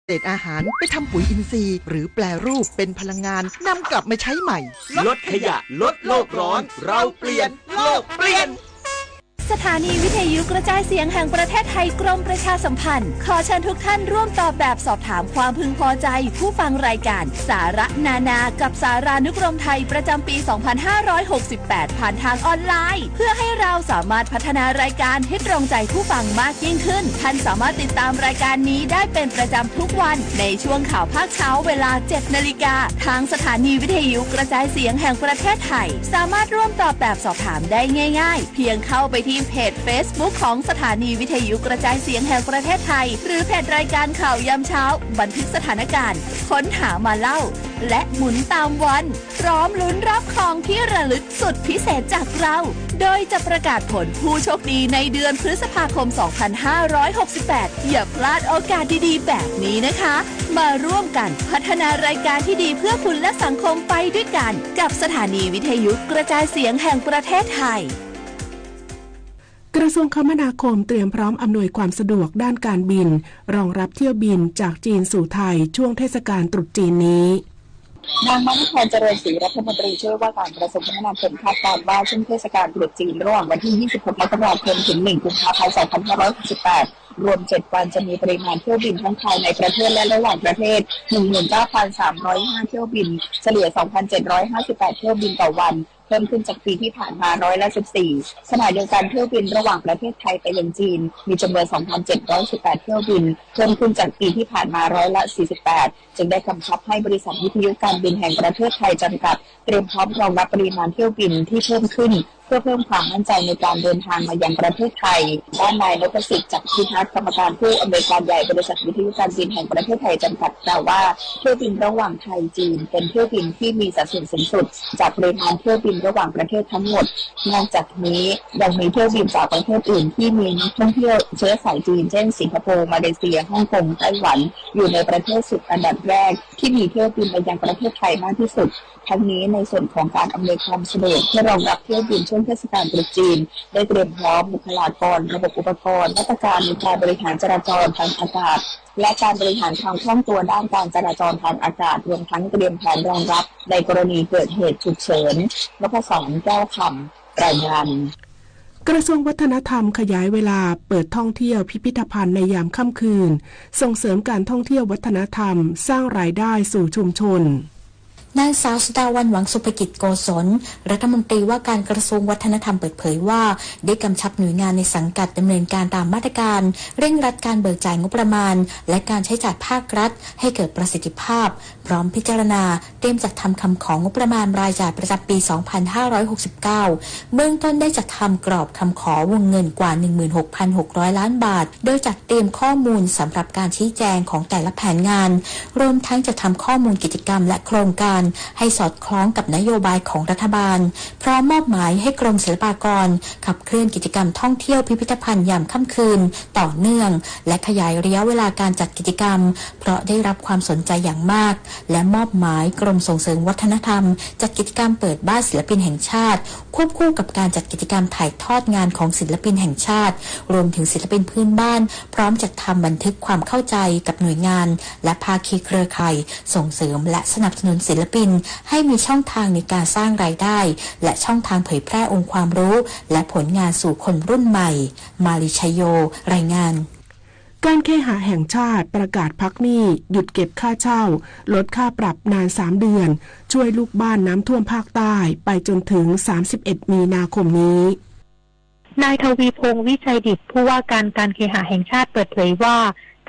เศษอาหารไปทำปุ๋ยอินทรีย์หรือแปรรูปเป็นพลังงานนำกลับมาใช้ใหม่ลดขยะลดโลกร้อนเราเปลี่ยนโลกเปลี่ยนสถานีวิทยุกระจายเสียงแห่งประเทศไทยกรมประชาสัมพันธ์ขอเชิญทุกท่านร่วมตอบแบบสอบถามความพึงพอใจผู้ฟังรายการสาระนานากับสารานุกรมไทยประจำปี 2568 ผ่านทางออนไลน์เพื่อให้เราสามารถพัฒนารายการให้ตรงใจผู้ฟังมากยิ่งขึ้นท่านสามารถติดตามรายการนี้ได้เป็นประจำทุกวันในช่วงข่าวภาคเช้าเวลา 7 นาฬิกาทางสถานีวิทยุกระจายเสียงแห่งประเทศไทยสามารถร่วมตอบแบบสอบถามได้ง่ายๆเพียงเข้าไปที่เพจ Facebook ของสถานีวิทยุกระจายเสียงแห่งประเทศไทยหรือเพจรายการข่าวยามเช้าบันทึกสถานการณ์ค้นหามาเล่าและหมุนตามวันพร้อมลุ้นรับของที่ระลึกสุดพิเศษจากเราโดยจะประกาศผลผู้โชคดีในเดือนพฤษภาคม 2568 อย่าพลาดโอกาสดีๆแบบนี้นะคะมาร่วมกันพัฒนารายการที่ดีเพื่อคุณและสังคมไปด้วยกันกับสถานีวิทยุกระจายเสียงแห่งประเทศไทยกระทรวงคมนาคมเตรียมพร้อมอำนวยความสะดวกด้านการบินรองรับเที่ยวบินจากจีนสู่ไทยช่วงเทศกาลตรุษจีนนี้นางมณฑรเจริญศรีรัฐมนตรีช่วยว่าการกระทรวงคมนาคมคาดการณ์ว่าช่วงเทศกาลตรุษจีนระหว่างวันที่ 26 มกราคมถึง 1 กุมภาพันธ์ 2568 รวม 7 วันจะมีปริมาณเที่ยวบินทั้งภายในประเทศและระหว่างประเทศ 19,305 เที่ยวบินเฉลี่ย 2,758 เที่ยวบินต่อวันเพิ่มขึ้นจากปีที่ผ่านมา14%ขณะเดียวกันเที่ยวบินระหว่างประเทศไทยไปยังจีนมีจำนวน 2,718 เที่ยวบินเพิ่มขึ้นจากปีที่ผ่านมา48%จึงได้กำชับให้บริษัทวิทยุการบินแห่งประเทศไทยจำกัดเตรียมพร้อมรองรับปริมาณเที่ยวบินที่เพิ่มขึ้นเพื่อเพิ่มความมั่นใจในการเดินทางมายังประเทศไทยด้านนายนพสิทธิ์จักรพิทักษ์กรรมการผู้อำนวยการใหญ่บริษัทวิทยุการบินแห่งประเทศไทยจำกัดกล่าวว่าเที่ยวบินระหว่างไทยจีนเป็นเที่ยวบินที่มีสัดส่วนสูงสุดจากปริมาณเที่ยวบินระหว่างประเทศทั้งหมดนอกจากนี้ยังมีเที่ยวบินจากประเทศอื่นที่มีนักท่องเที่ยวเชื้อสายจีนเช่นสิงคโปร์มาเลเซียฮ่องกงไต้หวันอยู่ในประเทศ10อันดับแรกที่มีเที่ยวบินมายังประเทศไทยมากที่สุดทั้งนี้ในส่วนของการอำนวยความสะดวกเพื่อรองรับเที่ยวบินช่วงเทศกาลตรุษจีนได้เตรียมพร้อมบุคลากรระบบอุปกรณ์มาตรการในการบริหารจราจรทางอากาศและการบริหารความคล่องตัวด้านการจราจรทางอากาศรวมทั้งเตรียมแผนรองรับในกรณีเกิดเหตุฉุกเฉินนพศรแก้วคำรายงานกระทรวงวัฒนธรรมขยายเวลาเปิดท่องเที่ยวพิพิธภัณฑ์ในยามค่ำคืนส่งเสริมการท่องเที่ยววัฒนธรรมสร้างรายได้สู่ชุมชนนางสาวสุดาวันหวังสุภกิจโกศลรัฐมนตรีว่าการกระทรวงวัฒนธรรมเปิดเผยว่าได้กำชับหน่วยงานในสังกัดดำเนินการตามมาตรการเร่งรัดการเบิกจ่ายงบประมาณและการใช้จ่ายภาครัฐให้เกิดประสิทธิภาพพร้อมพิจารณาเตรียมจัดทำคำของงบประมาณรายจ่ายประจำปี 2569 เบื้องต้นได้จัดทำกรอบคำขอวงเงินกว่า 16,600 ล้านบาทโดยจัดเตรียมข้อมูลสำหรับการชี้แจงของแต่ละแผนงานรวมทั้งจัดทำข้อมูลกิจกรรมและโครงการให้สอดคล้องกับนโยบายของรัฐบาลพร้อมมอบหมายให้กรมศิลปากรขับเคลื่อนกิจกรรมท่องเที่ยวพิพิธภัณฑ์ยามค่ำคืนต่อเนื่องและขยายระยะเวลาการจัดกิจกรรมเพราะได้รับความสนใจอย่างมากและมอบหมายกรมส่งเสริมวัฒนธรรมจัดกิจกรรมเปิดบ้านศิลปินแห่งชาติควบคู่กับการจัดกิจกรรมถ่ายทอดงานของศิลปินแห่งชาติรวมถึงศิลปินพื้นบ้านพร้อมจัดทำบันทึกความเข้าใจกับหน่วยงานและภาคีเครือข่ายส่งเสริมและสนับสนุนศิลปินให้มีช่องทางในการสร้างรายได้และช่องทางเผยแพร่องค์ความรู้และผลงานสู่คนรุ่นใหม่มาลิชัยโยรายงานการเคหะแห่งชาติประกาศพักหนี้หยุดเก็บค่าเช่าลดค่าปรับนาน3 เดือนช่วยลูกบ้านน้ำท่วมภาคใต้ไปจนถึง31 มีนาคมนี้นายทวีพงษ์วิชัยดิษฐ์ผู้ว่าการเคหะแห่งชาติเปิดเผยว่า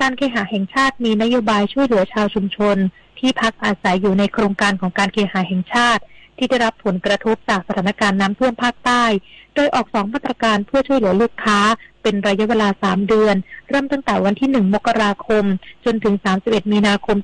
การเคหะแห่งชาติมีนโยบายช่วยเหลือชาวชุมชนที่พักอาศัยอยู่ในโครงการของการเคหะแห่งชาติที่ได้รับผลกระทบจากสถานการณ์น้ำท่วมภาคใต้โดยออก2 มาตรการเพื่อช่วยเหลือลูกค้าเป็นระยะเวลา3 เดือนเริ่มตั้งแต่วันที่1 มกราคมจนถึง31 มีนาคม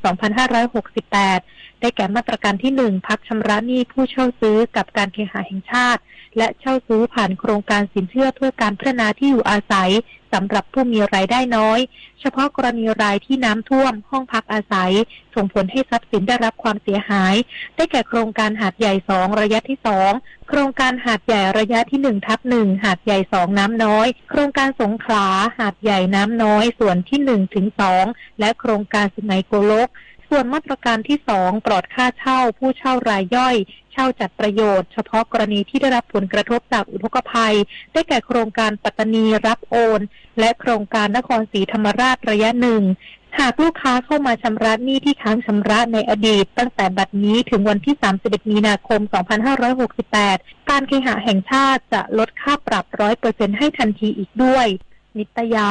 2568ได้แก่มาตรการที่1พักชำระหนี้ผู้เช่าซื้อกับการเคหะแห่งชาติและเช่าซื้อผ่านโครงการสินเชื่อเพื่อการพัฒนาที่อยู่อาศัยสำหรับผู้มีรายได้น้อยเฉพาะกรณีรายที่น้ำท่วมห้องพักอาศัยส่งผลให้ทรัพย์สินได้รับความเสียหายได้แก่โครงการหาดใหญ่2ระยะที่2 โครงการหาดใหญ่ระยะที่ 1/1 หาดใหญ่ 2 น้ำน้อยโครงการสงขลาหาดใหญ่น้ำน้อยส่วนที่ 1-2 และโครงการสุไหงโกลกส่วนมาตรการที่ 2 ปลอดค่าเช่าผู้เช่ารายย่อยเช่าจัดประโยชน์เฉพาะกรณีที่ได้รับผลกระทบจากอุทกภัยได้แก่โครงการปัตตานีรับโอนและโครงการนครศรีธรรมราชระยะ 1หากลูกค้าเข้ามาชำระหนี้ที่ค้างชำระในอดีตตั้งแต่บัดนี้ถึงวันที่31มีนาคม2568การเคหะแห่งชาติจะลดค่าปรับ 100% ให้ทันทีอีกด้วยนิตยา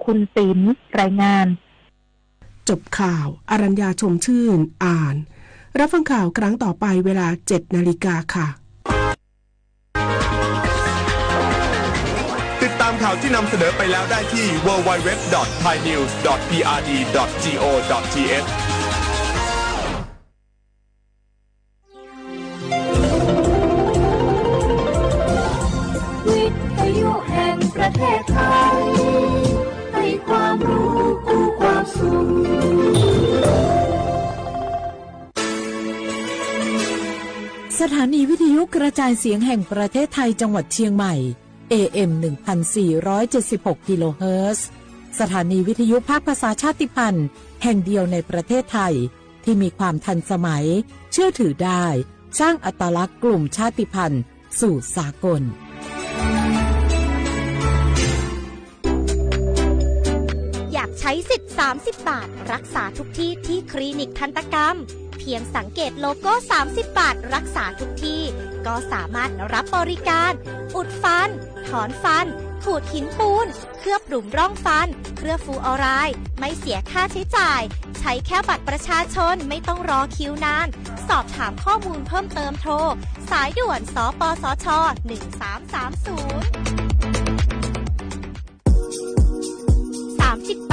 คุณศิลป์รายงานจบข่าวอรัญญาชมชื่นอ่านรับฟังข่าวครั้งต่อไปเวลา 7 นาฬิกาค่ะติดตามข่าวที่นำเสนอไปแล้วได้ที่ www.thainews.prd.go.th วิทยุแห่งประเทศไทยให้ความรู้คู่ความสุขสถานีวิทยุกระจายเสียงแห่งประเทศไทยจังหวัดเชียงใหม่ AM 1476 กิโลเฮิรตซ์สถานีวิทยุภาคภาษาชาติพันธุ์แห่งเดียวในประเทศไทยที่มีความทันสมัยเชื่อถือได้สร้างอัตลักษณ์กลุ่มชาติพันธุ์สู่สากลอยากใช้สิทธิ์30 บาทรักษาทุกที่ที่คลินิกทันตกรรมเพียงสังเกตโลโก้30 บาทรักษาทุกที่ก็สามารถรับบริการอุดฟันถอนฟันขูดหินปูนเคลือบหลุมร่องฟันเคลือบฟูออไรด์ไม่เสียค่าใช้จ่ายใช้แค่บัตรประชาชนไม่ต้องรอคิวนานสอบถามข้อมูลเพิ่มเติมโทรสายด่วนสปสช1330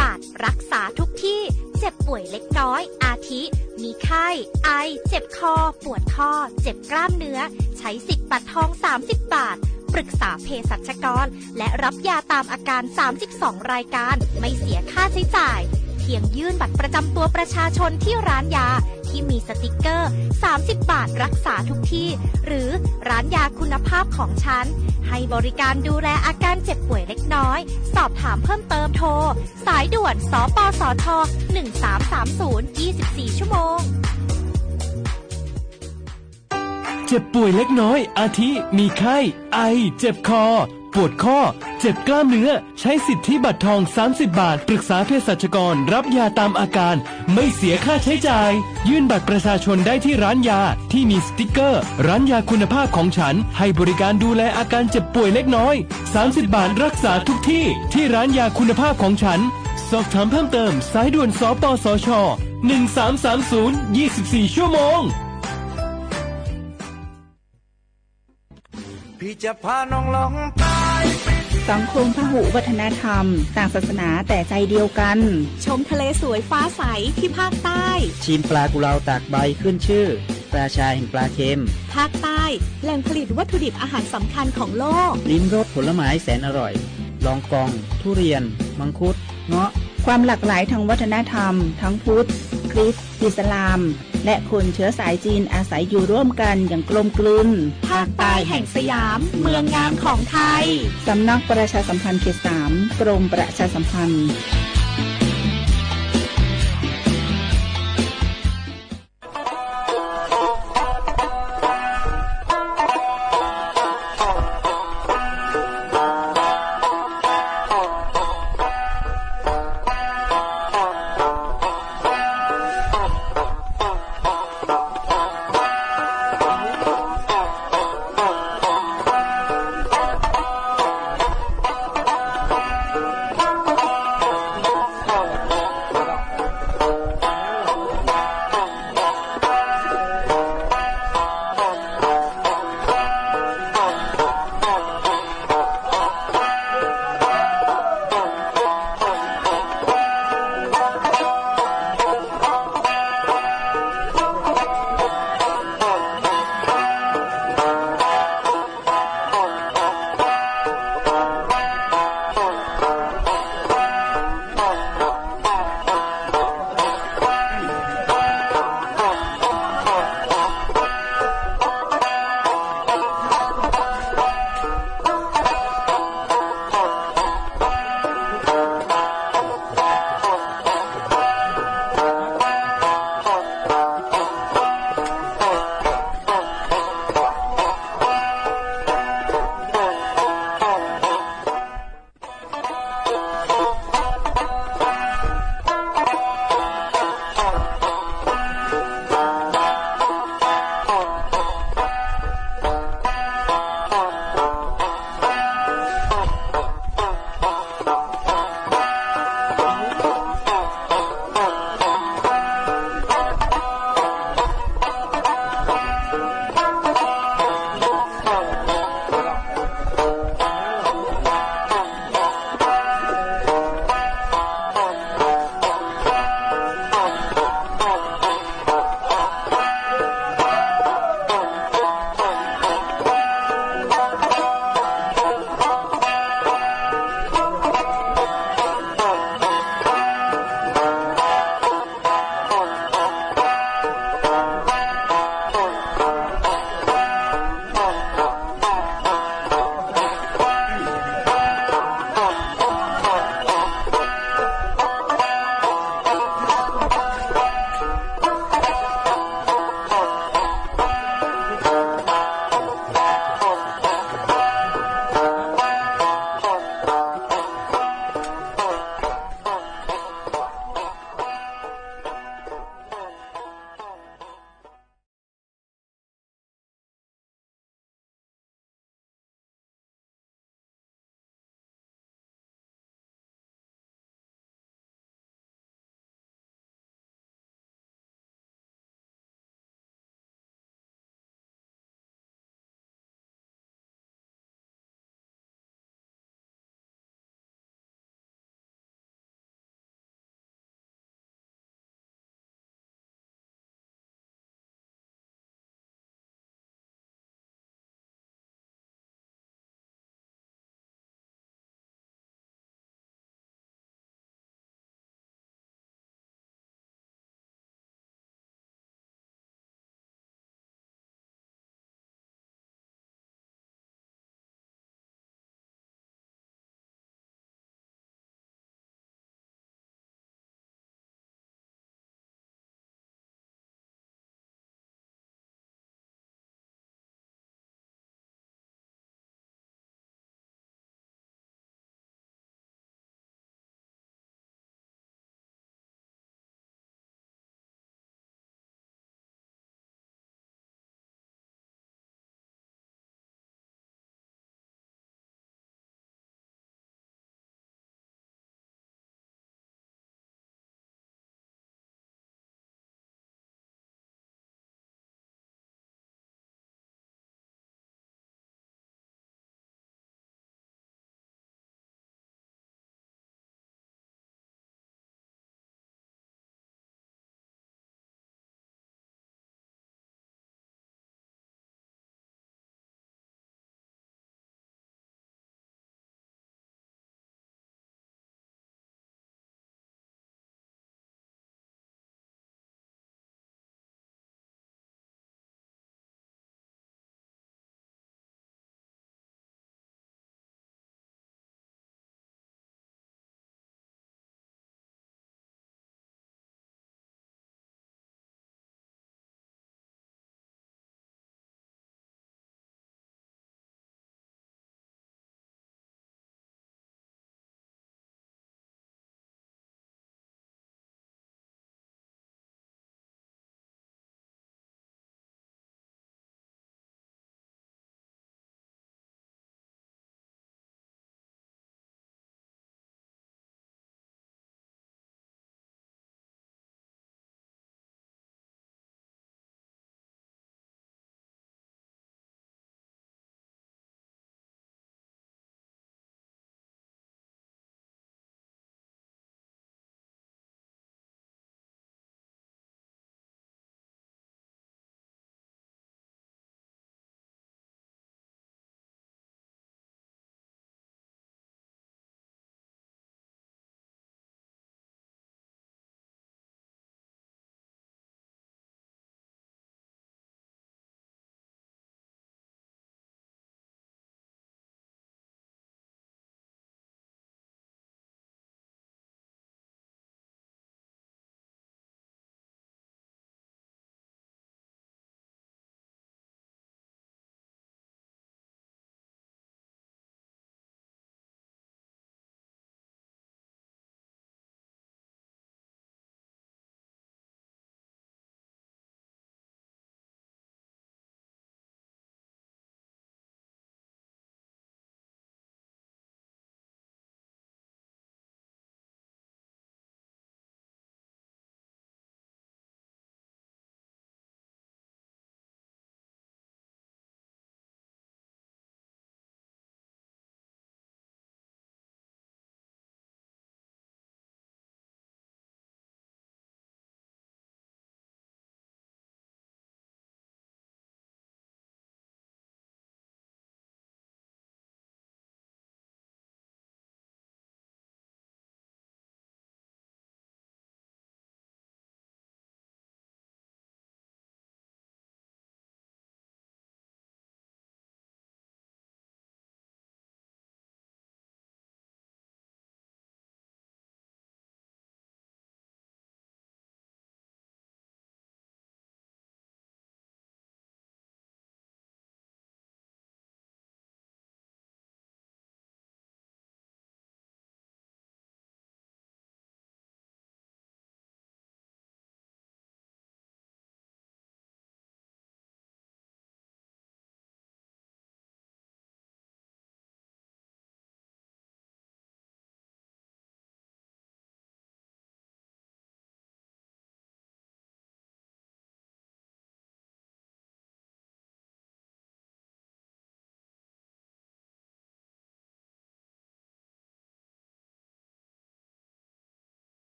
บาทรักษาทุกที่เจ็บป่วยเล็กน้อยอาทิมีไข้ไอเจ็บคอปวดข้อเจ็บกล้ามเนื้อใช้สิทธิ์บัตรทอง30 บาทปรึกษาเภสัชกรและรับยาตามอาการ32รายการไม่เสียค่าใช้จ่ายเพียงยื่นบัตรประจำตัวประชาชนที่ร้านยาที่มีสติกเกอร์30 บาทรักษาทุกที่หรือร้านยาคุณภาพของฉันให้บริการดูแลอาการเจ็บป่วยเล็กน้อยสอบถามเพิ่มเติมโทรสายด่วนสปสช1330 24 ชั่วโมงเจ็บป่วยเล็กน้อยอาทิมีไข้ไอเจ็บคอปวดข้อเจ็บกล้ามเนื้อใช้สิทธิบัตรทอง30 บาทปรึกษาเภสัชกรรับยาตามอาการไม่เสียค่าใช้จ่ายยื่นบัตรประชาชนได้ที่ร้านยาที่มีสติ๊กเกอร์ร้านยาคุณภาพของฉันให้บริการดูแลอาการเจ็บป่วยเล็กน้อย30 บาทรักษาทุกที่ที่ร้านยาคุณภาพของฉันสอบถามเพิ่มเติมสายด่วนสปสช1330 24 ชั่วโมงพี่จะพาน้องลองไปสังคมพหุวัฒนธรรมต่างศาสนาแต่ใจเดียวกันชมทะเลสวยฟ้าใสที่ภาคใต้ชิมปลากุเลาตากใบขึ้นชื่อราชาแห่งปลาเค็มภาคใต้แหล่งผลิตวัตถุดิบอาหารสำคัญของโลกลิ้มรสผลไม้แสนอร่อยลองกองทุเรียนมังคุดเงาะความหลากหลายทางวัฒนธรรมทั้งพุทธคริสต์อิสลามและคนเชื้อสายจีนอาศัยอยู่ร่วมกันอย่างกลมกลืนภาคใต้แห่งสยามเมืองงามของไทยสำนักประชาสัมพันธ์เขต 3 กรมประชาสัมพันธ์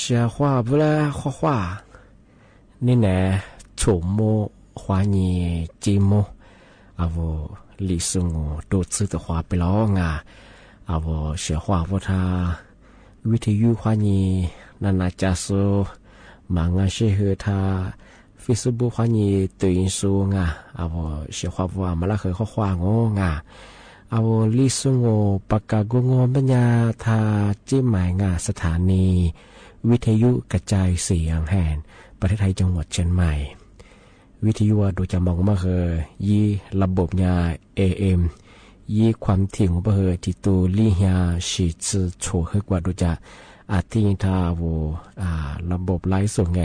写画不啦画画，你呢触摸画你寂寞，啊我历史我多次的画不了啊，啊我写画不他วิทยุ画你那那加速，忙啊写和他。Facebook 话你对应说啊，啊我写画不啊，马拉和画我啊。เอาลิสุงโอปากกาโกงอปัญญาทาจิ้มหมายงาสถานีวิทยุกระจายเสียงแห่งประเทศไทยจังหวัดเชียงใหม่วิทยุโดยจะมองมาคือยีระบบยา AM ยีความถี่ของเฮติตูลี่ยาสีจือโฉเฮกว่าโดยจะอาทิตย์ทาวระบบไลฟ์ส่งไง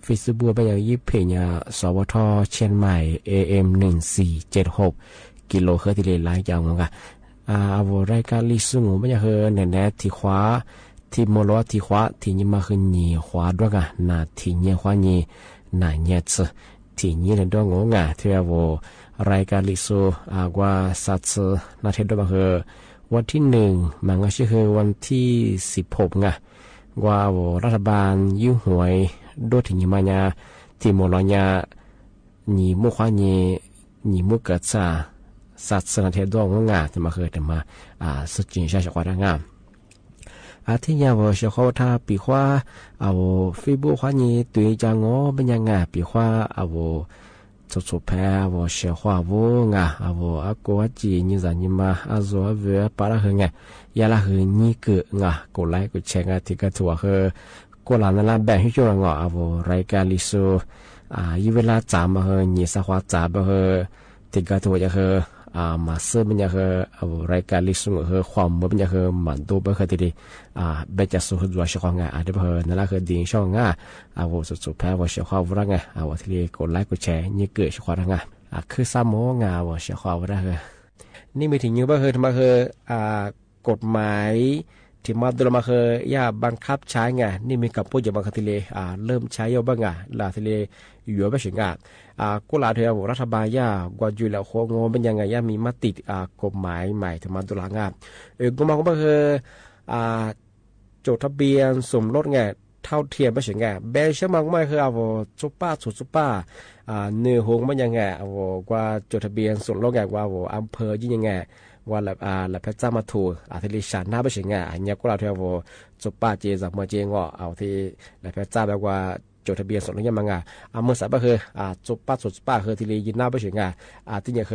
Facebook เป็นอย่างยี่เพญยาสวทเชียงใหม่ AM 1476กิโลเฮิรตซ์ที่เลยหลายอย่างมั้งอ่ะรายการลิสุงมันจะเฮแน่ๆที่ขวาที่มอลล์ที่ขวาที่นี่มาคือนี่ขวาด้วยกันน่ะที่นี่ขวานี่น่ะเนี่ยที่นี่เลยด้วยงงที่รายการลิสุว่าสัตว์น่ะที่ด้วยมาคือวันที่1มันก็คือวันที่16ว่ารัฐบาลยื่นหวยโดยที่นี่มาเนี่ยที่มอลล์เนี่ยนี่มุขวานี่มุกเกิดซาสัตว์สนับสนุนดวงงาที่มาเคยแต่มาสุดจริงใช่ชักว่าง่ายที่ยาวเชื่อเขาถ้าปีว่าเอาฟีบูว่านี่ตัวจังอ๋อเป็นยังไงปีว่าเอาสุดแพ้เอาเชื่อว่าวูงาเอาอากูจีนี่จะนี่มาอาโซเวปาระเหงยาละเหนี่เกิดงากูไลกูเช็คที่กระถั่วเหกูหลานนั่นละแบ่งให้ช่วยงาเอารายการลิซูยี่เวลาจามเหนี่สักว่าจามที่กระถั่วจะมาเสมันจะเอารายการลิสุงความมันจะมันดูไปทีเดีเบจะสู้ด้วยช่องเดี๋ยวนั่นแหละดิ่งช่องเอาสุดๆแพ้ว่าช่องว่าไงเอาทีเดียวกดไลค์กดแชร์นี่เกิดช่องคือซ้ำโมว่าช่องว่านี่มีถึงยังบ้าทำไมกฎหมายที่มาดูมาอย่าบังคับใช้นี่มีกับพูดอย่างบางทีเลยเริ่มใช้เยอะบ้างลาทีเลยอยู่ไม่ถึงกุลาเทียรัฐบาลย่ากว่าอยู่แล้วโคงเป็นยังไงย่ามีมติกฎหมายใหม่ที่มาตุลางานก็มองว่าจดทะเบียนสมรสเท่าเทียมไม่ใช่เบลเชื่อมั่นไม่คือซุปเปอร์เนื้อหงมันยังกว่าจดทะเบียนสมรสกว่าอำเภอยิ่งยังว่าละพระเจ้ามาถูที่ลิชาหน้าไม่ใช่เนี่ยกุลาเทียซุปเปอร์เจจากเมื่อเจงเอาที่ละพระเจ้าแบบว่าจดทะเบียนสมรสยังไงเมื่อสัปดาห์จุดป้าที่ลียินหน้าไปถึงที่เนี่ย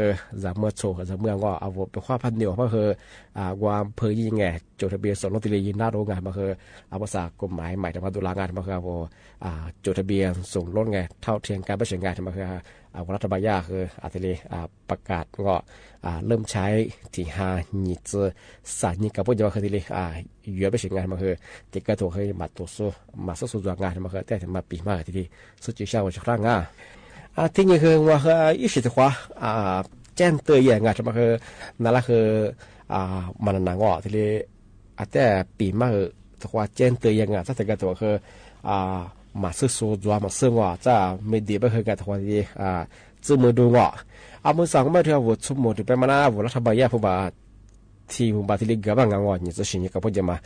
จากเมื่อโชว์จากเมื่อก็เอาไปคว้าพันเดียวเพราะว่าเพอยังไงจดทะเบียนสมรสที่ลียินหน้าโรงงานมาภาษากฎหมายใหม่ทำมาตุลางานมาจดทะเบียนสมรสเท่าเทียมกันไปถึงมารัฐบาลยาที่ลีประกาศก็เริ่มใช้ที่หนี่สารนี่กับพวกเจ้าที่ลีเยอะไปถึงมาที่กระตัวมาตัวสู้มาสู้ตัวงานมาแต่ถึงมาปีมากที่สุดที่เช้าวันชักร่างที่นี่ว่าอีสิทธิ์ว่าแจ้งเตือนจะมานั่นแหละมันหนังที่ลีแต่ปีมากแต่ว่าแจ้งเตือนถ้าถึงกระตัวมาสู้ตัวมาสู้จะไม่ดีไปกันแต่ว่าที่จื้อมือดูมือสองไม่เท่าวัดสมมุติเป็นมาหน้าวัดรัฐบาลผู้บ่าที่ผู้บ่าที่เลี้ยงบ้างนี่จะสิ่งนี้กับพวกจะมา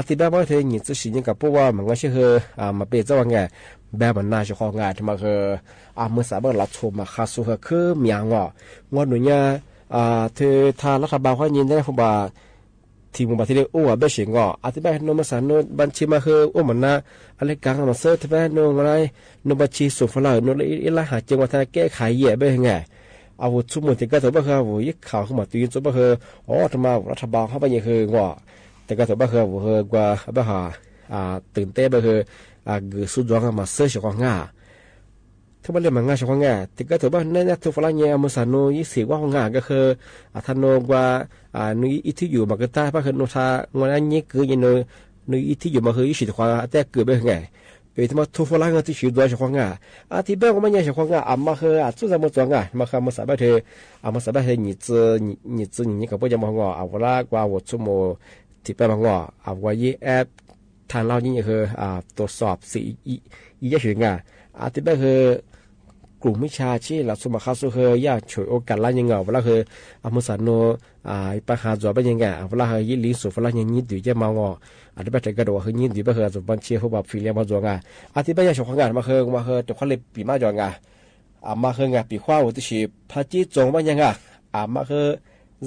ที่แบบว่าเธอนี่จะสิ่งนี้กับพวกว่ามันก็เชื่อมาเป็นเจ้าไงแบบมันน่าจะของงานที่มามือสามารถรับชมมาข้าสู้คือเมียงวันหนุ่ยเนี่ยเธอทางรัฐบาลเขายินได้ผู้บ่าที่ผู้บ่าที่เลี้ยงแบบสิ่งที่แบบโนมาสานบัญชีมามันน่าอะไรกลางมาเสิร์ฟที่แบบโนอะไรโนบัญชีสุฟลาโนอะไรหาจังหวะทางแก้ไขแย่ไปไงสมมุติก็ถือว่ายิ่งข่าวเข้ามาตื่นตัวทำไมรัฐบาลเขาไปยังแต่ก็ถือว่ากว่าตื่นเต้นสุดยอดมาเสียชของถ้ามันเรื่องงานชของแต่ก็ถือว่าเนี่ยทุกฝ่ายเนี่ยมุสานุยิ่งเสียว่าของก็ท่านโนกว่านุยอิทธิอยู่มาก็ตายเพราะโนทางานนี้คือยังนุยอิทธิอยู่มาคือยิ่งสิทธิ์ความแต่เกิดไปไงที่มาทุกฝ่ายงานที่ชีวิตด้วยของที่แบบว่ามันยังของมาคือสุดท้ายมันตัวมาคือมาสบายเธอมาสบายเธอนี่ก็พอจะมองเวลากว่าวัดชั่วโมงที่ไปมองว่ายี่แอปทางเรานี่คือตรวจสอบสีอีกอย่างที่แบบคือ กลุ่มวิชาชีเราสมัครเข้าสู่เฮยากช่วยโอกาสละยังเงาเวลาเฮอมุสานโนปัญหาจอบเป็นยังไงเวลาเฮยิลิสุเวลายังยิดอยู่จะมางออันนี้เป็นกระโดดเฮยิดอยู่เป็นเฮจบัญชีเขาแบบฟิเลียมาจวงอ่ะอาทิตย์เป็นยังช่วยงานมาเฮแต่คนเลยปีมาจวงอ่ะมาเฮงอ่ะปีข้าวที่ชีพระจีจงเป็นยังไงมาเฮ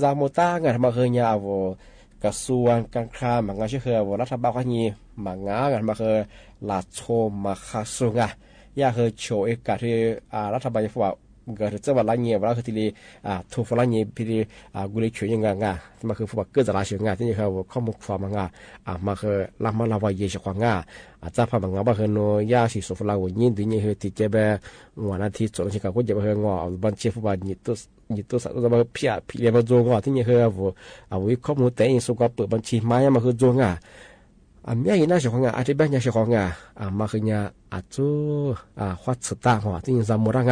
จามต้างานมาเฮเนี่ยเอากระทรวงการคลังมันก็ชื่อเฮรัฐบาลเขานี่มางานมาเฮลาโชมาคาสุงอ่ะอยากเฮโชว์เอกาที่รัฐบาลจะว่าเกิดจะว่าละเงียบว่าคือที่นี่ถูกฝรั่งเงียบที่กุลีช่วยยังไงมาคือว่าเกิดจะลาเสียงที่นี่เขาข้อมูลความงมาคือลำมาลาวายเยชความจะพามังว่าคือโนยาสิสุฝรั่งวันนี้ที่นี่คือที่จะเป็นวันอาทิตย์ส่วนที่เขาก็จะเป็นงอบัญชีผู้บริหารยิสัตว์จะมาเพียเรียนมาจงที่นี่คือวิข้อมูลแต่ยังสุกเปิดบัญชีไม้มาคือจงมีอะไรน่าเชื่อของอาทิตย์เป็นยังเชื่อของมาคือเนี่ยจู่วัดสุดตาหัวที่ยังจำมรัง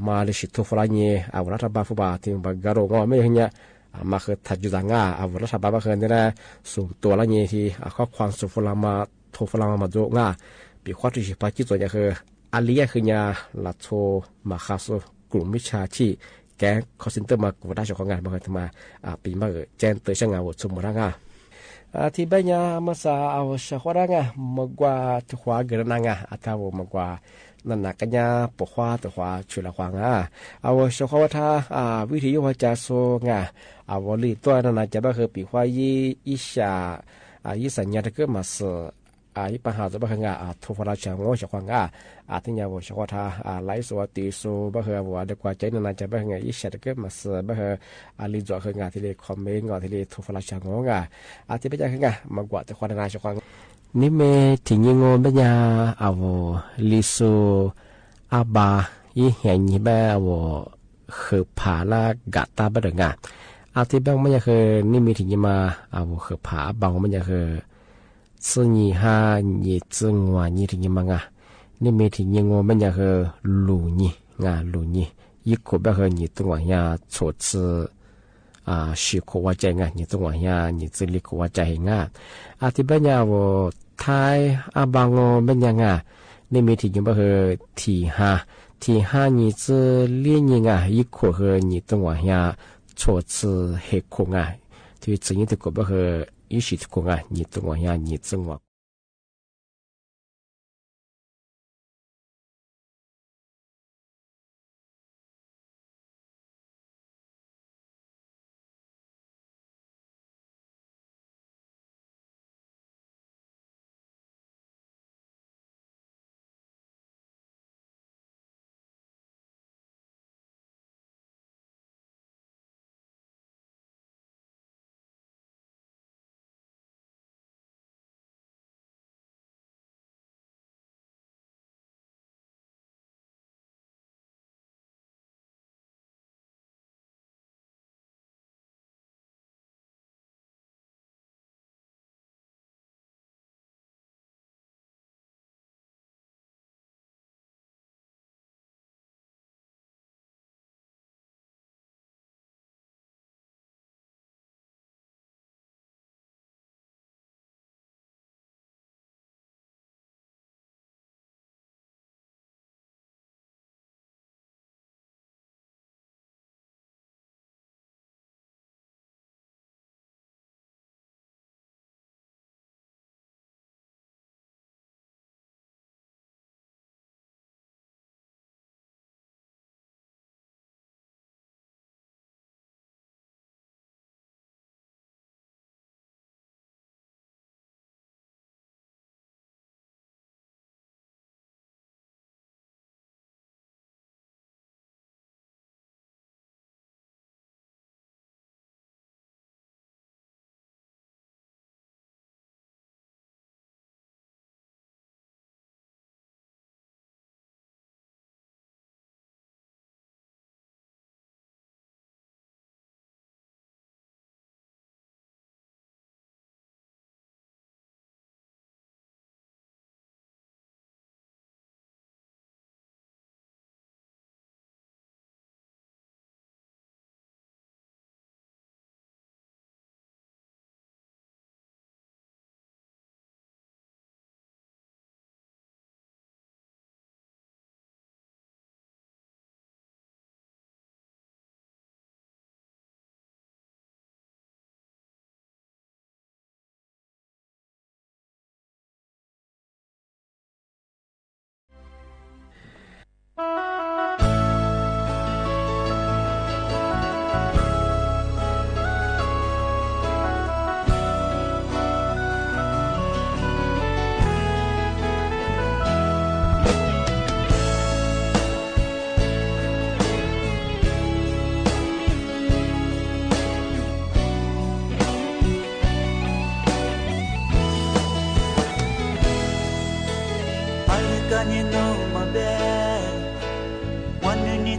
มาเลสิทุฟลานีรัฐบาลฟุบาที่บางการงอไม่เห็นเนี่ยมาคือทัดจุดังรัฐบาลมาคือเนี่ยส่งตัวละนี่ที่ข้อความสุฟลามาทุฟลามาโจงปีข้อที่สิบปัจจุบันเนี่ยคืออาลีคือเนี่ยลัดโชมาคาสุกลุ่มวิชาชีแก๊งคอสเซนเตอร์มากว่าได้เจ้าของงานมาคือทำมาปีมาแจ้งเตือนช่างงานวัดสมรังที่บ้านมาสาวเชื่อว่าไงมากกว่าที่ขวาเกินนั่งatauมากกว่านั่นนักเนี่ยปกว่าตัวขวาช่วยละขวางเอาเชื่อว่าถ้าวิธีว่าจะส่งเอาวลีตัวนั้นจะแบบคือปีขวาอีชาอีสัญญาที่เกิดมาสอีปัญหาจะแบบคือทุกคนเราเชื่อว่าเชื่อว่าที่เนี่ยว่าเชื่อว่าถ้าไลฟ์สวัสดีสูแบบคือว่าเด็กว่าใจนั้นจะแบบคืออีชาที่เกิดมาสแบบคือลิจอคือที่เลยคอมเมนต์ที่เลยทุกคนเราเชื่อว่าที่เป็นยังไงมากกว่าแต่คนนั้นเชื่อว่านี่เมถึงยังงงเป็นยาเอาลิสูอาบายี่เห็นยี่แบบว่าคือผาละกัดตาบัดงาที่บางมันยังคือนี่มีถึงยังมาเอาคือผาบางมันยังคือซึ่งยี่ห้ายี่จึงว่ายี่ถึงยังมานี่มีถึงยังงงมันยังคือลูยี่ลูยี่ยี่ขบแบบคือยี่ตัวอย่างโฉดซื้อสิขวาใจยี่ตัวอย่างยี่จึงลิขวาใจที่บ้านยาวไทยบางเป็นยังนี่มีที่ยังบ่คือที่ห้านี่จะเลี้ยงยังอีกคนคือนี่ตัวอย่างโฉดซื้อเหตุคงที่จริงที่ก็บ่คืออีสิคงนี่ตัวอย่างนี่จังหวะ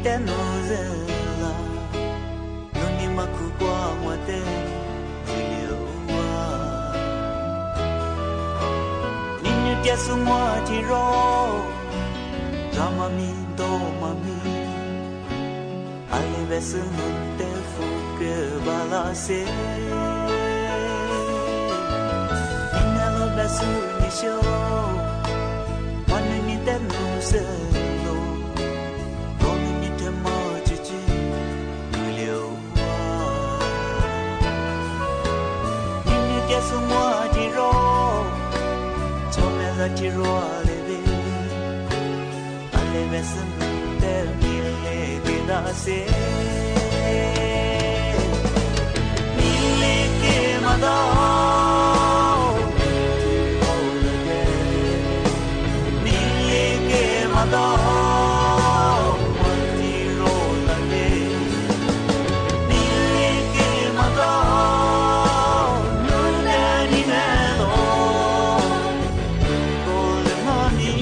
te nozela nuni makukwa mwate ziliwa ninyu tia sumwa tiro Mami, do mami, alle vessen hunte fuke balase. Inalo besu nisho, mani ni te nuselo, goni ni te majuji, nuliowa. Ninyu kesu mwa tiro, chome za tiro aleve. Bessen der mille gedase mille ke mada mille ke mada mati rolale mille ke mada nundani nelo golmani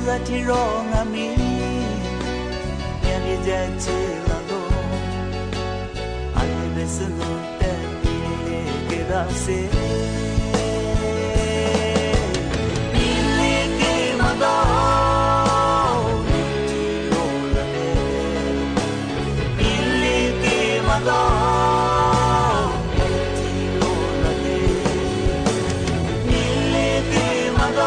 Zati ronga mi yani jati lalo ale besno te mille gedase mille ke mada mille ke mada mille ke mada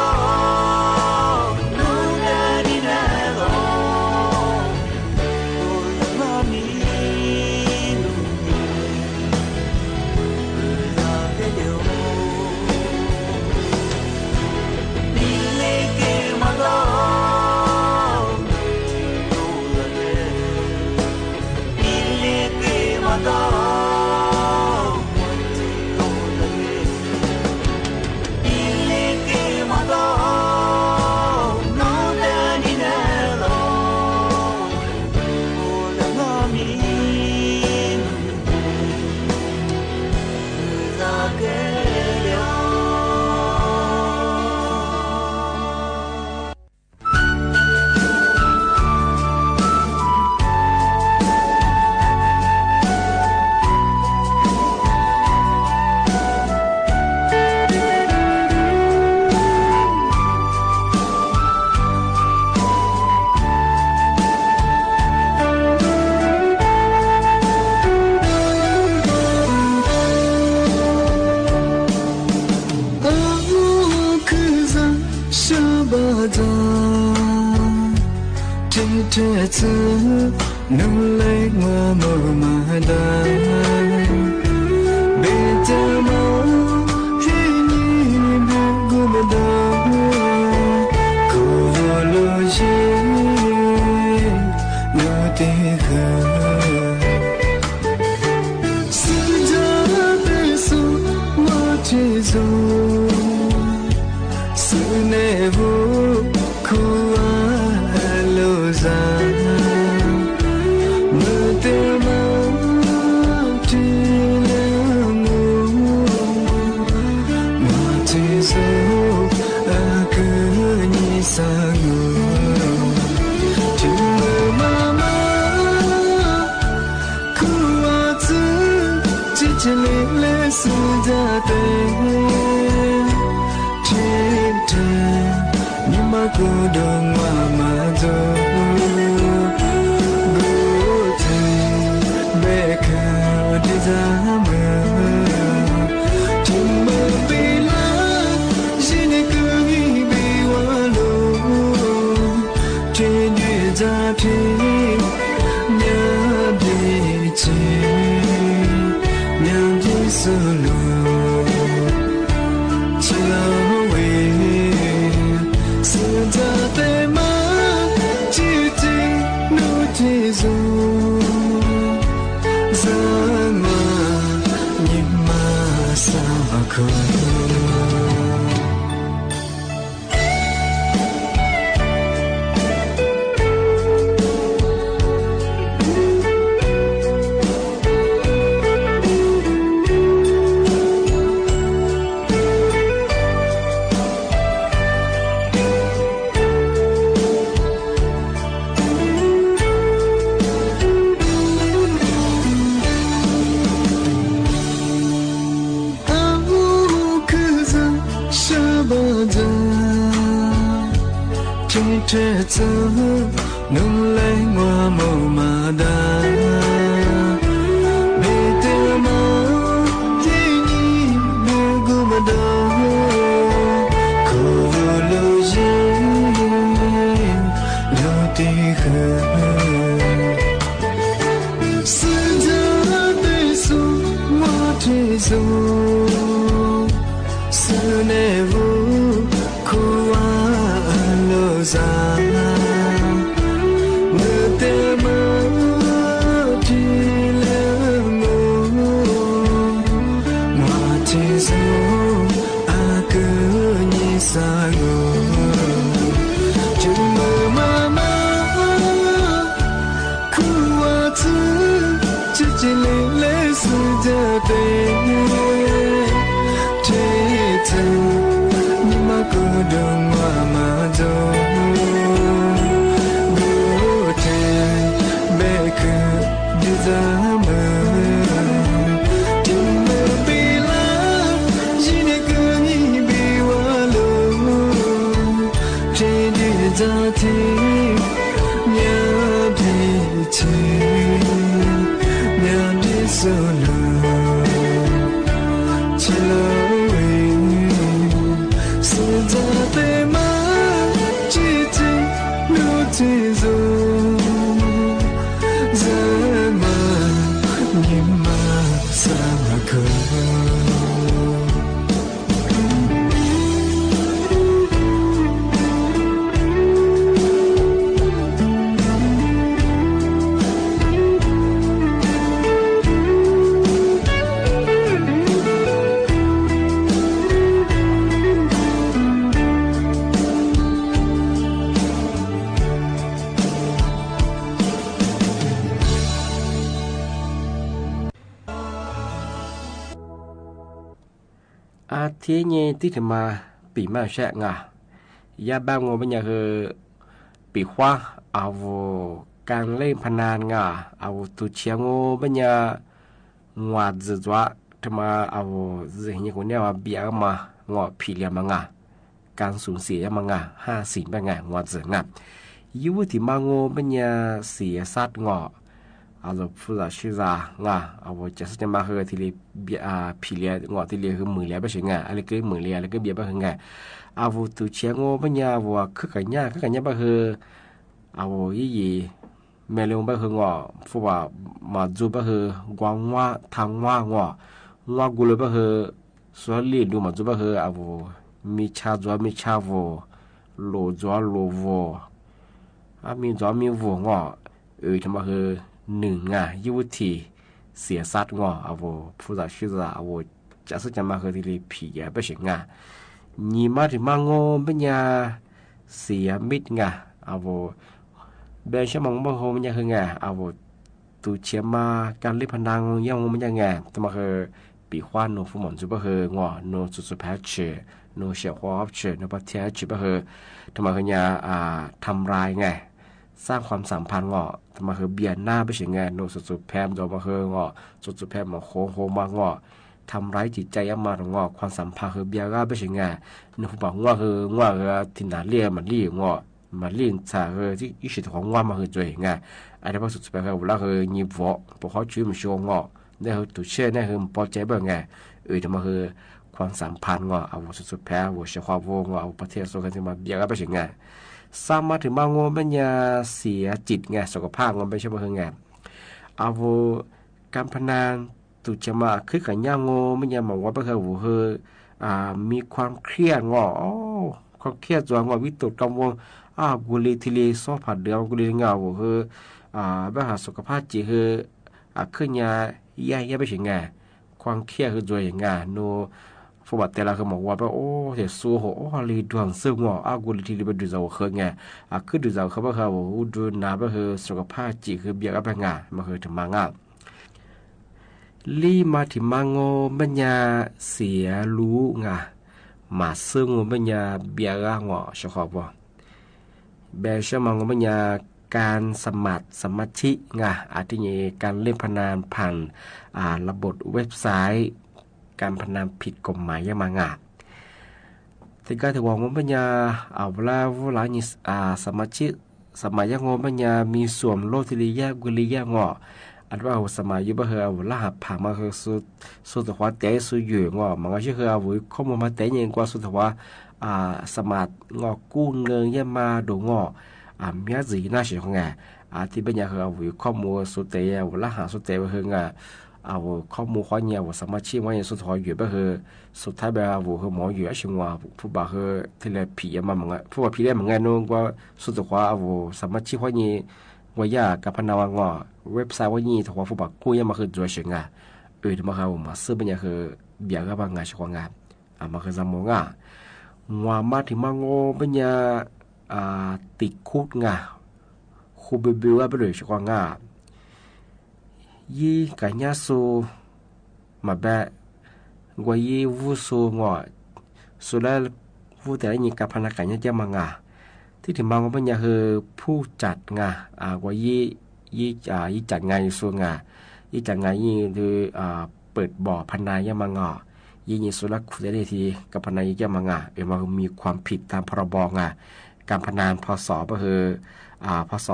Aku nyi sangu กูดงว่ามาโจกูถึงเบคดิซามือที่มือปีลาจินกูมีบีวาโลที่ยืดจาที่ญาบิจิญาบิสุโลเธอเจอนุ่งแรงว่าโมมาดาเบเตมาที่นี่ดูกูมาดาโคโลจีโลติเขสุดาเตสุมาเทสุสุเนวุคูวาโลซาthế nhé tí thì mà bị mà sẽ ngà ya ba ngô bây giờ bị khoa avo càng lên panan ngà avo tu chia ngô bây giờ ngoa dọa thì mà avo gì như của nhau bịa mà ngọ phi liam mà ngà càng xuống xỉa mà ngà ha xỉn bên ngà ngoa dở ngà yêu thì mà ngô bây giờ xỉa sát ngọ alo pula shiza nga avo just ma he thì pilia ngọ thì le mười le ba nga ale ke mười le ale ke bia ba nga avo tu chiango ba nya avo khka nya ba he avo yi melong ba he ngọ fu ba ma zu ba he gwang wa thang wa ngọ gulo ba he so li du ma zu ba he avo mi cha vo lo vo a mi vo ngọ thì mà heหนึ่งยุวทีเสียสัตว์งอเอาผู้จัดชื่อเอาจะสึกจะมาเคยที่ผีไปเสียงนีมาถึงมางอเป็นยาเสียมิดเอาเบนชมองบางโฮมันยังคือเอาตูเชียมาการเล่นพนังยังมันยังแต่มาคือปีขวานโนฟูหมอนจุบคืองอโนสุแพชเชโนเสียควาบเชโนปะเทียจุบคือแต่มาคือยาทำลายสร้างความสัมพันธ์งอแต่มาคือเบียนหน้าไปเสียงโนสุแพมจอมาคืองอสุแพมมาโคมางอ ทำร้ายจิตใจมาถึงว่าความสัมพันธ์คือเบียร์ไม่ใช่ไงนึกบอกว่าคือว่าที่น่าเลี้ยมันเลี้ยงว่ามาเลี้ยงชาคือที่อีสิทธิ์ของว่ามาคือจ่วยไงอะไรพวกสุดท้ายคือเวลาคือยิบวอพวกเขาช่วยมันช่วยว่าเนี่ยคือตัวเชื่อเนี่ยคือพอใจบ้างไงแต่มาคือความสัมพันธ์ว่าเอาสุดๆแพ้ว่าเชื่อความว่าเอาประเทศส่วนกันที่มาเบียร์ไม่ใช่ไงสามมาถึงมางงเป็นยาเสียจิตไงสุขภาพงงไม่ใช่มาคือไงเอาการพนันตุจะมาคือกันย่างงไม่ยาบอกว่าเป็นคือหัวมีความเครียดงอความเครียดจวงวิตกกังวลกุลีทีลีซอผัดเดือดกุลีเงาคือปัญหาสุขภาพจิตคือขึ้นยาแย่ไปถึงไงความเครียดคือจวยอย่างไงโนผู้บาดเจ็บเราคือบอกว่าโอ้เสียสู้โหลีดวงซึ่งว่ากุลีทีลีเป็นดูเจ้าคือไงคือดูเจ้าเขาบอกเขาดูน้ำก็คือสุขภาพจิตคือเบียร์ก็เป็นไงมันคือถึงมางาลีมาถึงมังโงบัญญาเสียรู้งามาซึ่งบัญญาเบียร์งอชอบบ่เบลชมังบัญญาการสมาชิกงาอาทินี้การเล่นพนันผ่านระบบเว็บไซต์การพนันผิดกฎหมายยังมางาที่การถือว่าบัญญาเอาเวลานี้สมาชิกสมัยยังบัญญามีส่วนโลทิลิยะกุลิยะงออันว่าสมัยยุบเฮาล่าผ่ามาคือสุดหัวเตะสุดอยู่งอมันก็ชื่อเฮาข้อมูลมาเตะยังกว่าสุดหัวสมัครงอกู้เงินยังมาดูงอมีอะไรน่าเสียของไงที่เป็นอย่างเฮาข้อมูลสุดเตะล่าหาสุดเตะเฮงข้อมูลข้อเนี่ยสมาชิกว่าอย่างสุดหัวอยู่เฮสุดท้ายแบบเฮหมออยู่ชิงว่าผู้บ่าวเฮที่เลยผีมาเหมือนกันผู้บ่าวผีได้เหมือนกันนู้นว่าสุดหัวสมาชิกว่านี้ว่ายากับพนักงานเว็บไซต์ว่านี่ถ้าว่าผู้บักกู้ยังมาคือตัวเชิงอ่ะที่มาเขามาซื้อเป็นอย่างคือเบียร์กับบางงานช่วงงานมาคือจำมองว่ามาถึงมาโง่เป็นอย่างติดคุกงาคูเบบิวว่าไปเลยช่วงงานยี่กันยาสูมาแบบว่ายี่วูสูงอสุดแล้ววูแต่ละยี่กับพนักงานยังจะมางาที่ถึงมองว่าเป็นอย่างคือผู้จัดงานว่ายี่จัดงานอยู่ส่วนงานยี่จัดงานยี่คือเปิดบ่อพนันยังมางยี่สุรักคุณได้ทีกับพนันยังมางมันมีความผิดตามพรบงานการพนันพศก็คือพศ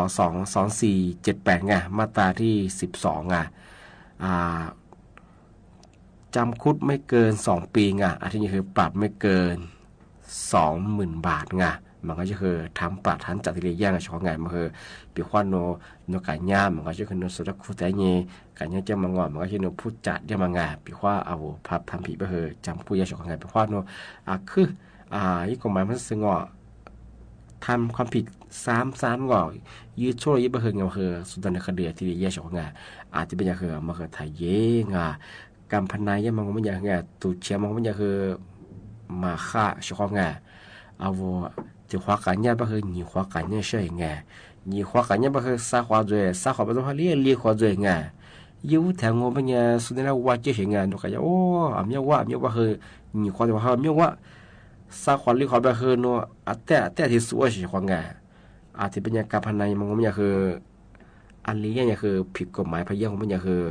2478มาตราที่12จำคุกไม่เกิน2ปีอันที่นี่คือปรับไม่เกิน 20,000 บาทมันก็จะคือทำปรับทันจัดที่เรียกช่องไงมันคือปีควันโนการย่ามันก็จะคือโนสุดคู่แต่เนี่ยการย่าจะมางอมันก็จะโนผู้จัดจะมางาปีคว่าเอาพับทำผิดไปคือจำผู้ยาช่องไงปีควันโนคือยี่กฎหมายมันซึ่งทำความผิดซ้ำยืดโชว์ยืดไปคือไงคือสุดท้ายในคดีที่เรียกช่องไงอาจจะเป็นอย่างคือมันคือไทยเย่การพนันยังมันก็ไม่อย่างไงตัวเชียมันก็ไม่อย่างคือมาฆ่าช่องไงเอาจะขวากันเนี่ยก็คือหนีขวากันเนี่ยใช่ไงหนีขวากันเนี่ยก็คือซาขวาด้วยซาขวาไปตรงนั้นเลี้ยขวาด้วยไงยูแทงงงไปเนี่ยสุดท้ายแล้วว่าจะเห็นไงดูกันโอ้เมียว่าคือหนีขวาแต่ว่าเมียว่าซาขวาเลี้ยขวาไปคือโน่แต่ที่สุดว่าสิขวาไงที่เป็นอย่างการพนันมันก็ไม่คืออันนี้เนี่ยคือผิดกฎหมายพยัญชนะมันเนี่ยคือ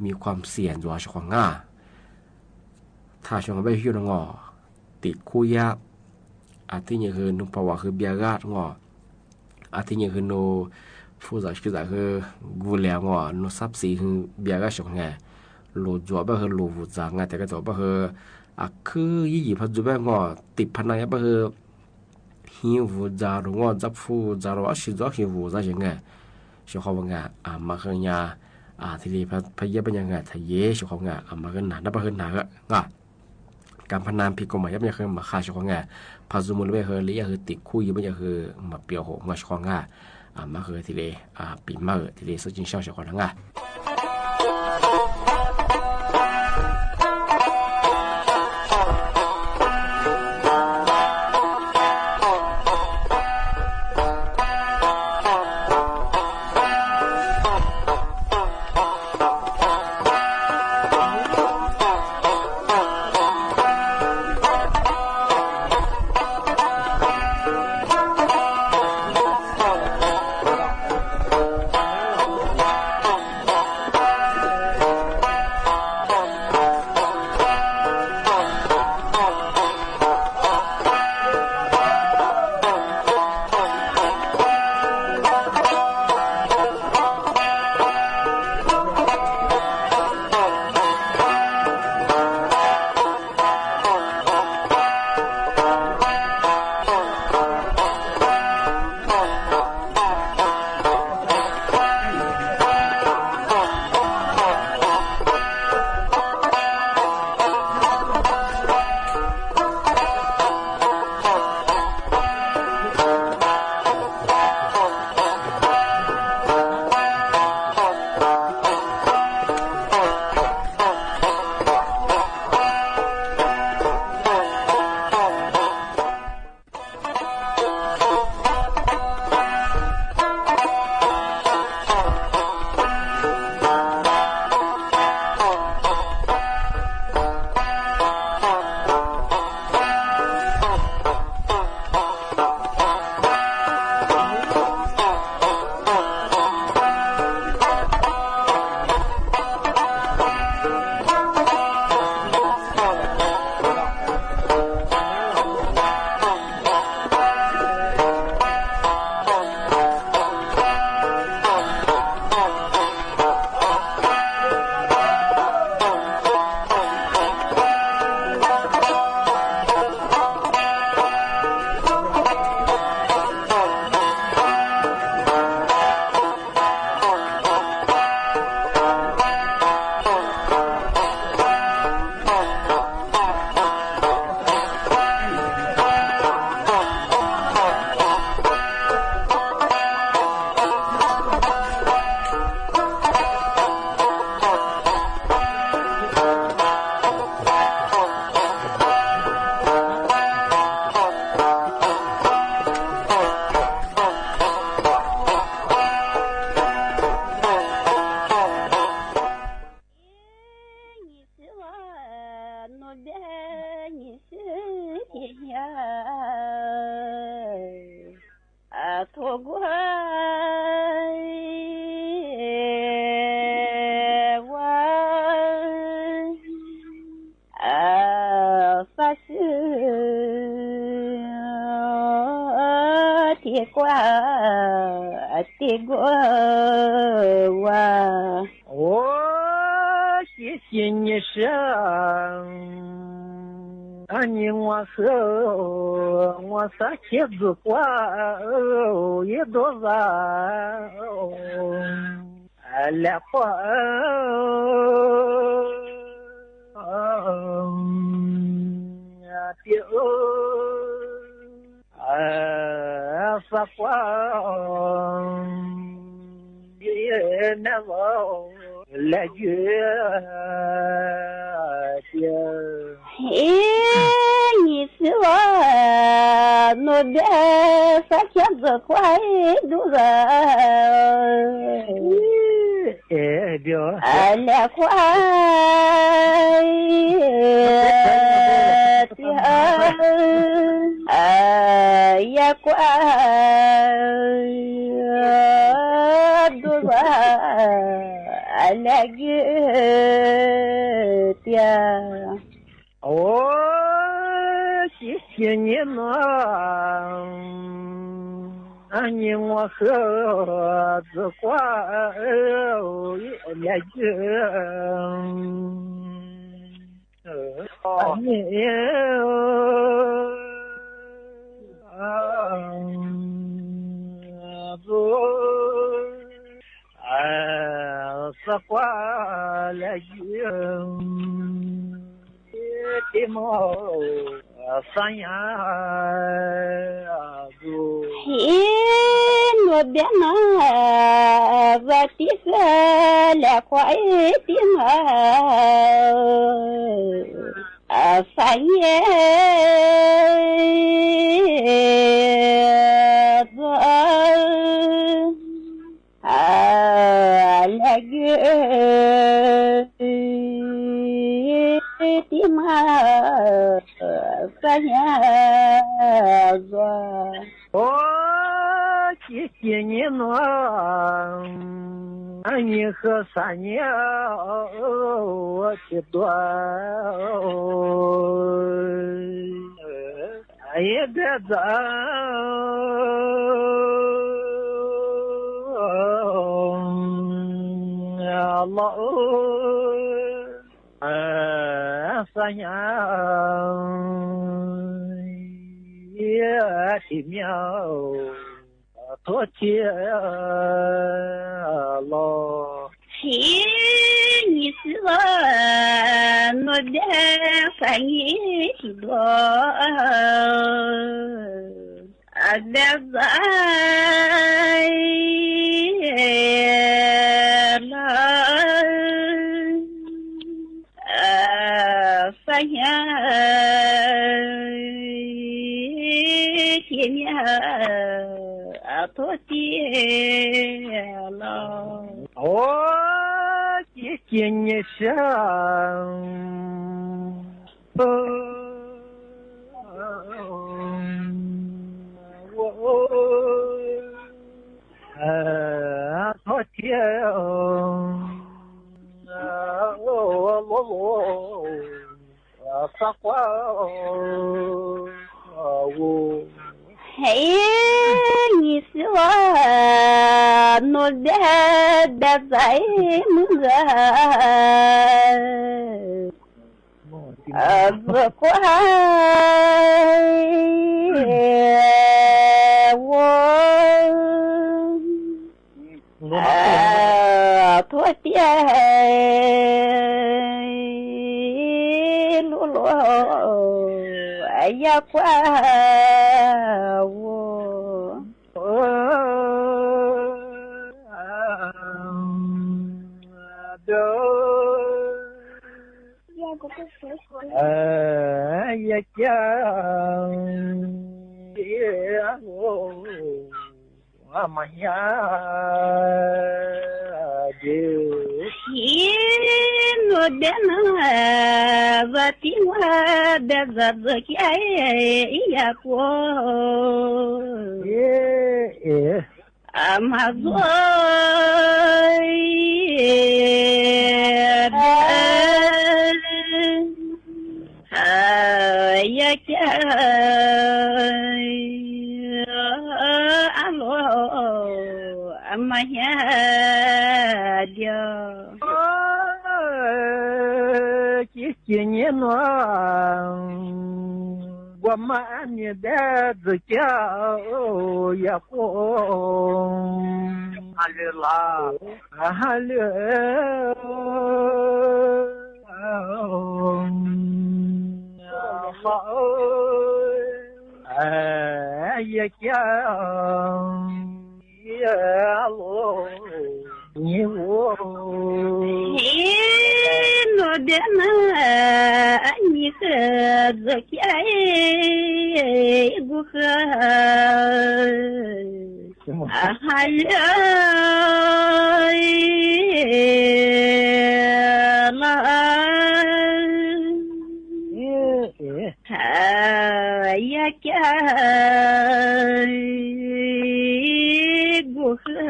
มีความเสี่ยงอยู่ช่วงง่าถ้าช่วงไม่ยุ่งงอติดคุยยาที่นี่คือนุภาวะคือเบียร์กาดงอที่นี่คือโนผู้จัดคือกูเลี้ยงโนซับซีคือเบียร์กาดช่วงไงโลจวบก็คือโลฟูจางแต่ก็จวบก็คือยี่พันจุบติดพนันก็คือหิวจารงจับฟูจารวชิจหิวจะยังไงช่วงเขาไงมาคือยาที่นี่พยาเป็นยังไงทะเยช่วงเขาไงมาคืนหนาเป็นหนาก็การพนันผิดกฎหมายยังไม่เคยมาฆ่าช่วงไงพาซุมุลไม่เคยเลี้ยคือติดคู่ยังไม่เคยมาเปียวหัวมาช่วงไงมาเคยที่เลยปีมาที่เลยสุดจริงช่วงช่วงนั้นไง托过我发誓的过我谢谢你生你我和我撒茄子瓜一多少来花撒花也难忘来绝你是我我的撒茄子快多少来快也快多少来个的谢谢你呢你我和子花来个你子花来个的毛三呀我别拿我的个来快的嘛三爷子来个的嘛三爷子谢谢你呢你和三年我的多也别走老三年也的苗多钱了你是我的翻译的多别在了发现前面多点了谢谢你生多天撒花嘿你是我努力的在梦子乖我多点路也怪我也讲我们呀就我的那我听我的日子也过 Guamani de chao ya ko alila halu ya kya ya lo ni wo no dena ani se zakiai gukha ahalai la ya kya gukha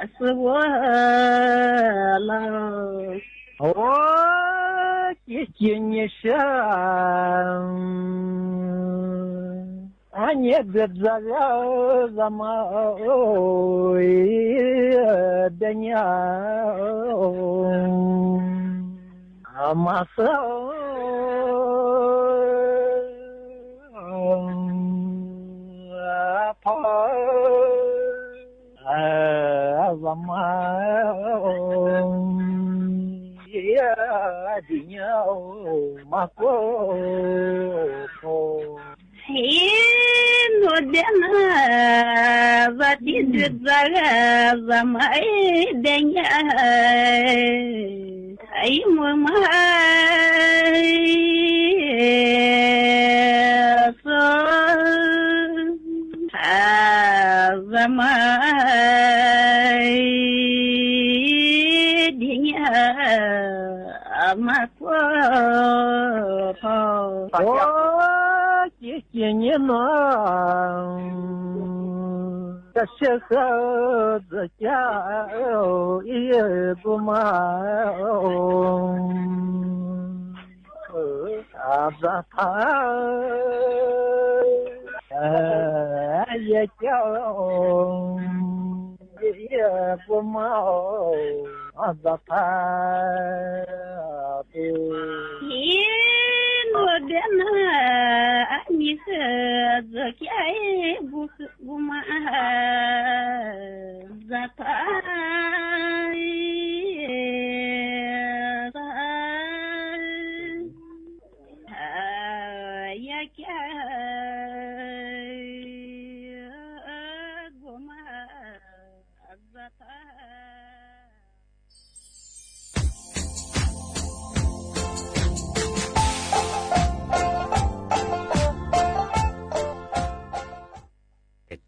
aswala oh kinyesha anye bedzaga zama danya amasa pa zama ya dinya mako no dena vati dzaga zama denya ai mama so zama dinya mako не но кашха затя и гума абзата я тяу я гума абзата Dena ani zakiai guma zatai ya kya guma zatai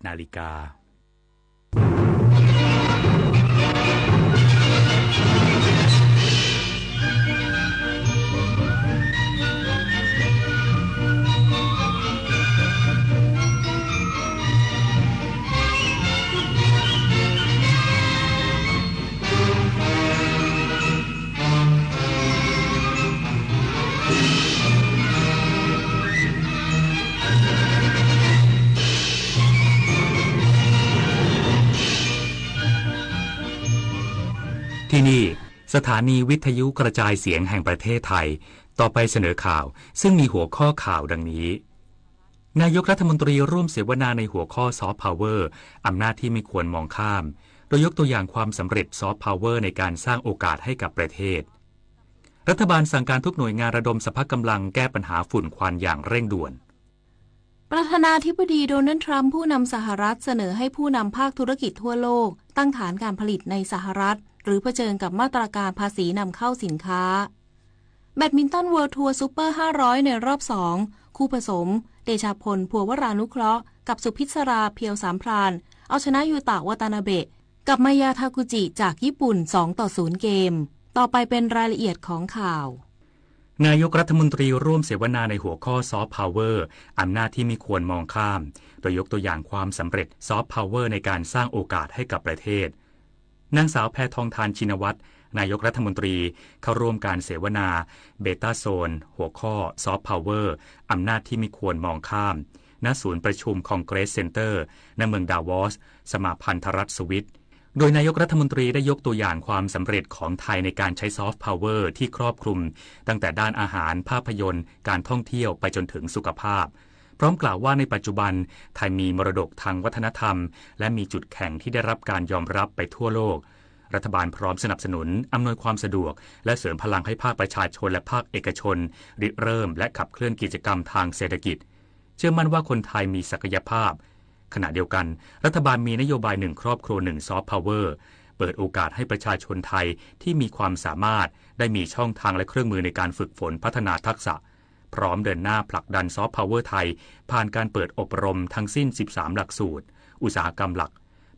นาฬิกาที่นี่สถานีวิทยุกระจายเสียงแห่งประเทศไทยต่อไปเสนอข่าวซึ่งมีหัวข้อข่าวดังนี้นายกรัฐมนตรีร่วมเสวนาในหัวข้อซอฟต์พาวเวอร์อำนาจที่ไม่ควรมองข้ามโดยยกตัวอย่างความสำเร็จซอฟต์พาวเวอร์ในการสร้างโอกาสให้กับประเทศรัฐบาลสั่งการทุกหน่วยงานระดมสรรพกำลังแก้ปัญหาฝุ่นควันอย่างเร่งด่วนประธานาธิบดีโดนัลด์ทรัมป์ผู้นำสหรัฐเสนอให้ผู้นำภาคธุรกิจทั่วโลกตั้งฐานการผลิตในสหรัฐหรือเผชิญกับมาตรการภาษีนำเข้าสินค้าแบดมินตันเวิลด์ทัวร์ซูเปอร์500ในรอบ2คู่ผสมเดชาพลภัววรานุเคราะห์กับสุพิศราเพียวสามพรานเอาชนะยูตะวาตานาเบะกับมายาทากุจิจากญี่ปุ่น2-0เกมต่อไปเป็นรายละเอียดของข่าว นายกรัฐมนตรีร่วมเสวนาในหัวข้อซอฟต์พาวเวอร์อำนาจที่ไม่ควรมองข้ามโดยยกตัวอย่างความสำเร็จซอฟต์พาวเวอร์ในการสร้างโอกาสให้กับประเทศนางสาวแพทองธารชินวัตรนายกรัฐมนตรีเข้าร่วมการเสวนาเบต้าโซนหัวข้อซอฟต์พาวเวอร์อำนาจที่ไม่ควรมองข้ามณศูนย์ประชุมคอนเกรสเซ็นเตอร์ณเมืองดาวอสสมาพันธรัฐสวิตโดยนายกรัฐมนตรีได้ยกตัวอย่างความสำเร็จของไทยในการใช้ซอฟต์พาวเวอร์ที่ครอบคลุมตั้งแต่ด้านอาหารภาพยนตร์การท่องเที่ยวไปจนถึงสุขภาพพร้อมกล่าวว่าในปัจจุบันไทยมีมรดกทางวัฒนธรรมและมีจุดแข็งที่ได้รับการยอมรับไปทั่วโลกรัฐบาลพร้อมสนับสนุนอำนวยความสะดวกและเสริมพลังให้ภาคประชาชนและภาคเอกชนริเริ่มและขับเคลื่อนกิจกรรมทางเศรษฐกิจเชื่อมั่นว่าคนไทยมีศักยภาพขณะเดียวกันรัฐบาลมีนโยบาย1ครอบครัว1ซอฟต์พาวเวอร์เปิดโอกาสให้ประชาชนไทยที่มีความสามารถได้มีช่องทางและเครื่องมือในการฝึกฝนพัฒนาทักษะพร้อมเดินหน้าผลักดันซอฟต์พาวเวอร์ไทยผ่านการเปิดอบรมทั้งสิ้น13หลักสูตรอุตสาหกรรมหลัก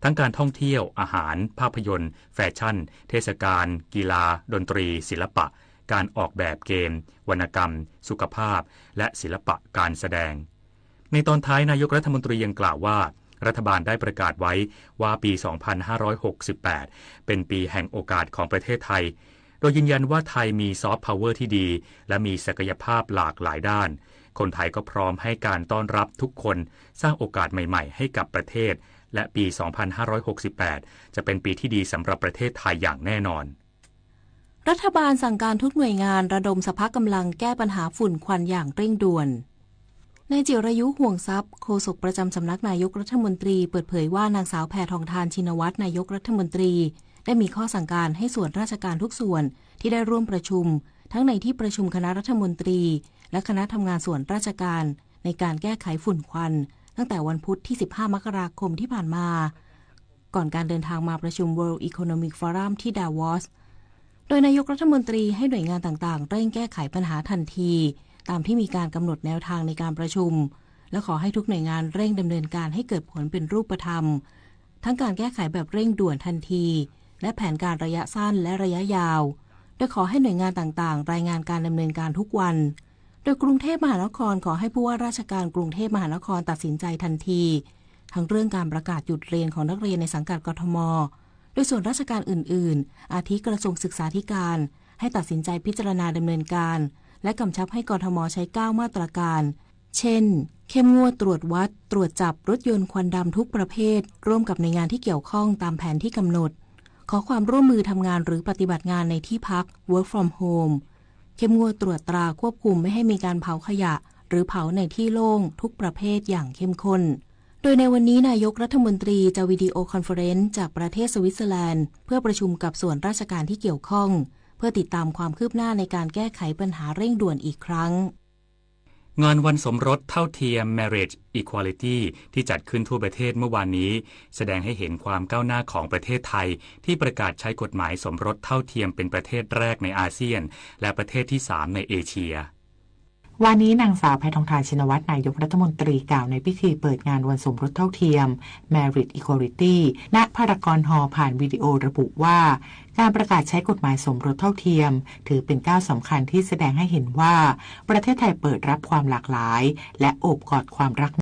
ทั้งการท่องเที่ยวอาหารภาพยนตร์แฟชั่นเทศกาลกีฬาดนตรีศิลปะการออกแบบเกมวรรณกรรมสุขภาพและศิลปะการแสดงในตอนท้ายนายกรัฐมนตรียังกล่าวว่ารัฐบาลได้ประกาศไว้ว่าปี 2568 เป็นปีแห่งโอกาสของประเทศไทยโดยยืนยันว่าไทยมีซอฟต์พาวเวอร์ที่ดีและมีศักยภาพหลากหลายด้านคนไทยก็พร้อมให้การต้อนรับทุกคนสร้างโอกาสใหม่ๆให้กับประเทศและปี 2568 จะเป็นปีที่ดีสำหรับประเทศไทยอย่างแน่นอนรัฐบาลสั่งการทุกหน่วยงานระดมสภากำลังแก้ปัญหาฝุ่นควันอย่างเร่งด่วนนายจิรายุห่วงทรัพย์โฆษกประจำสำนักนายกรัฐมนตรีเปิดเผยว่านางสาวแพทองธารชินวัตรนายกรัฐมนตรีได้มีข้อสั่งการให้ส่วนราชการทุกส่วนที่ได้ร่วมประชุมทั้งในที่ประชุมคณะรัฐมนตรีและคณะทำงานส่วนราชการในการแก้ไขฝุ่นควันตั้งแต่วันพุธที่15มกราคมที่ผ่านมาก่อนการเดินทางมาประชุม World Economic Forum ที่ดาวอสโดยนายกรัฐมนตรีให้หน่วยงานต่างๆเร่งแก้ไขปัญหาทันทีตามที่มีการกำหนดแนวทางในการประชุมและขอให้ทุกหน่วยงานเร่งดำเนินการให้เกิดผลเป็นรูปธรรมทั้งการแก้ไขแบบเร่งด่วนทันทีและแผนการระยะสั้นและระยะยาวโดยขอให้หน่วยงานต่างๆรายงานการดำเนินการทุกวันโดยกรุงเทพมหานครขอให้ผู้ว่าราชการกรุงเทพมหานครตัดสินใจทันทีทั้งเรื่องการประกาศหยุดเรียนของนักเรียนในสังกัดกทมโดยส่วนราชการอื่นๆอาทิกระทรวงศึกษาธิการให้ตัดสินใจพิจารณาดำเนินการและกำชับให้กทมใช้9มาตรการเช่นเข้มงวดตรวจวัดตรวจจับรถยนต์ควันดำทุกประเภทร่วมกับหน่วยงานที่เกี่ยวข้องตามแผนที่กำหนดขอความร่วมมือทำงานหรือปฏิบัติงานในที่พัก work from home เข้มงวดตรวจตราควบคุมไม่ให้มีการเผาขยะหรือเผาในที่โล่งทุกประเภทอย่างเข้มข้นโดยในวันนี้นายกรัฐมนตรีจะวิดีโอคอนเฟอเรนซ์จากประเทศสวิตเซอร์แลนด์เพื่อประชุมกับส่วนราชการที่เกี่ยวข้องเพื่อติดตามความคืบหน้าในการแก้ไขปัญหาเร่งด่วนอีกครั้งงานวันสมรสเท่าเทียม Marriage Equality ที่จัดขึ้นทั่วประเทศเมื่อวานนี้แสดงให้เห็นความก้าวหน้าของประเทศไทยที่ประกาศใช้กฎหมายสมรสเท่าเทียมเป็นประเทศแรกในอาเซียนและประเทศที่3ในเอเชียวันนี้นางสาวแพทองธารชินวัตรนายกรัฐมนตรีกล่าวในพิธีเปิดงานวันสมรสเท่าเทียม Marriage Equality ณ พารากอนฮอลล์ผ่านวิดีโอระบุว่าการประกาศใช้กฎหมายสมรสเท่าเทียมถือเป็นก้าวสำคัญที่แสดงให้เห็นว่าประเทศไทยเปิดรับความหลากหลายและโอบกอดความรัก